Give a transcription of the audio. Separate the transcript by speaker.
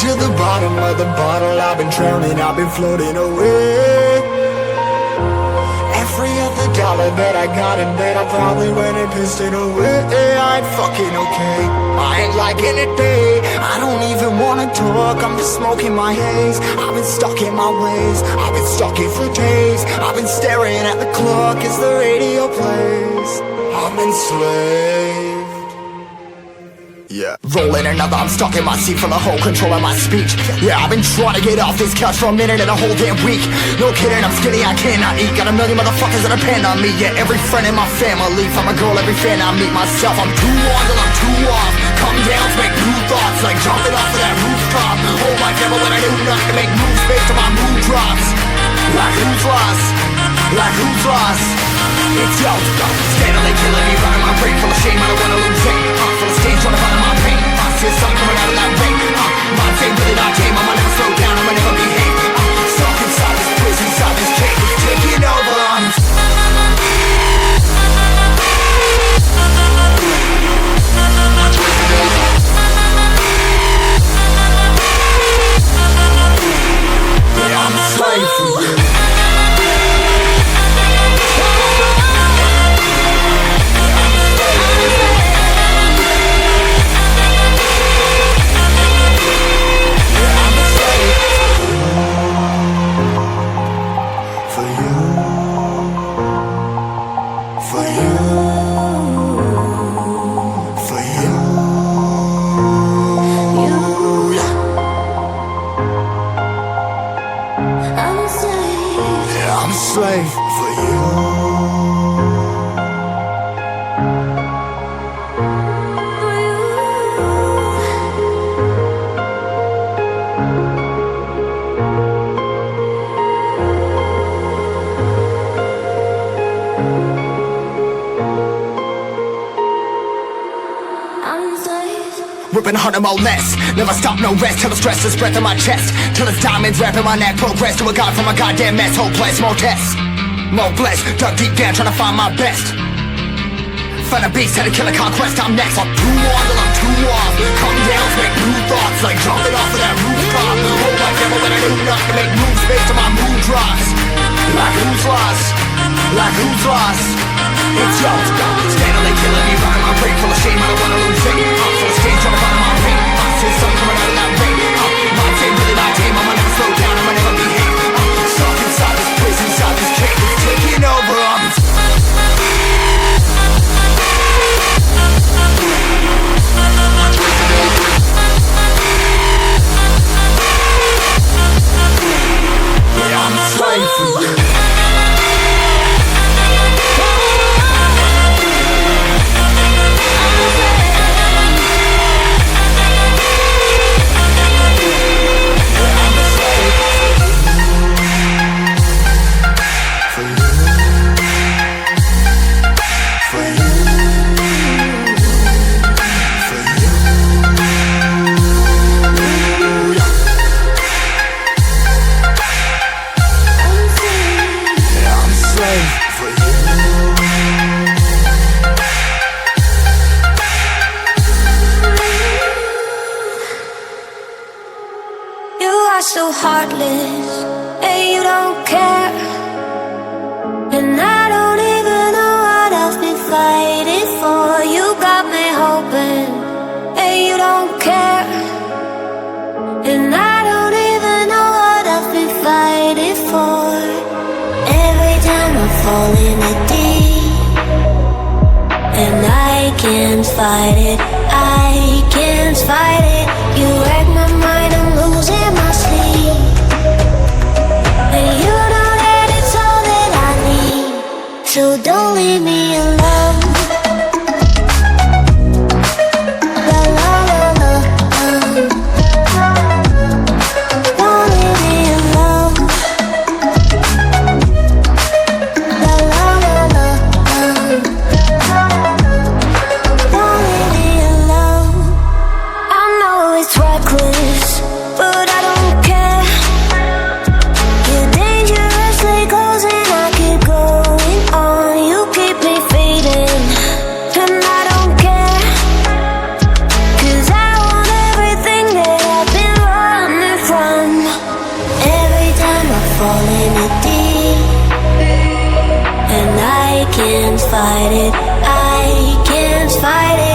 Speaker 1: to the bottom of the bottle, I've been drowning, I've been floating away. Every other dollar that I got in bed, I probably went and pissed it away. I ain't fucking okay, I ain't liking it, babe. I don't even wanna talk, I'm just smoking my haze. I've been stuck in my ways, I've been stuck here for days. I've been staring at the clock as the radio plays. I'm enslaved. Yeah, rolling another, I'm stuck in my seat for the whole control of my speech. Yeah, I've been trying to get off this couch for a minute and a whole damn week. No kidding, I'm skinny, I cannot eat. Got a million motherfuckers that depend on me. Yeah, every friend in my family, from a girl, every fan I meet myself. I'm too on till I'm too off. Come down to make new thoughts, like jumping off of that rooftop. Oh my devil, when I do nothing to make moves based on my mood drops. Like who's lost? Like who's lost? It's yo, steadily killing me, running my brain full of shame, I don't wanna lose it. Full of stage, trying to find my pain. See the sun coming out of that rain. Mind saying really not tame, I'ma never slow down, I'ma never behave. Stuck inside this prison, inside this cage, it's taking over. Yeah, I'm a slave for you. Slave for you. Ripping hard and more less. Never stop, no rest. Till the stress is breath in my chest. Till it's diamonds wrapping my neck. Progress to a god from a goddamn mess. Hopeless, more tests, more blessed. Dug deep down trying to find my best. Find a beast, had to kill a conquest. I'm next. I'm too on till I'm too off. Come down to make new thoughts, like jumping off of that rooftop. Oh my devil, when I do nothing to make moves based on my mood drops. Like who's lost? Like who's lost? It's yo, steadily killing me, running my brain full of shame, I don't wanna lose it. I'm full of stage, trying to find my pain. I see the sun coming out of that rain. Mind saying really not tame, I'ma never slow down, I'ma never behave. Stuck inside this prison, inside this cage, it's taking over. Yeah, I'm a slave for you.
Speaker 2: So heartless, and you don't care. And I don't even know what I've been fighting for. You got me hoping, and you don't care. And I don't even know what I've been fighting for. Every time I fall in it deep, and I can't fight it, I can't fight it. You wreck my mind, I'm losing my sleep. And you know that it's all that I need, so don't leave me alone. La la la la, don't leave me alone. La la la la, don't leave me alone. I know it's reckless, falling in deep, and I can't fight it. I can't fight it.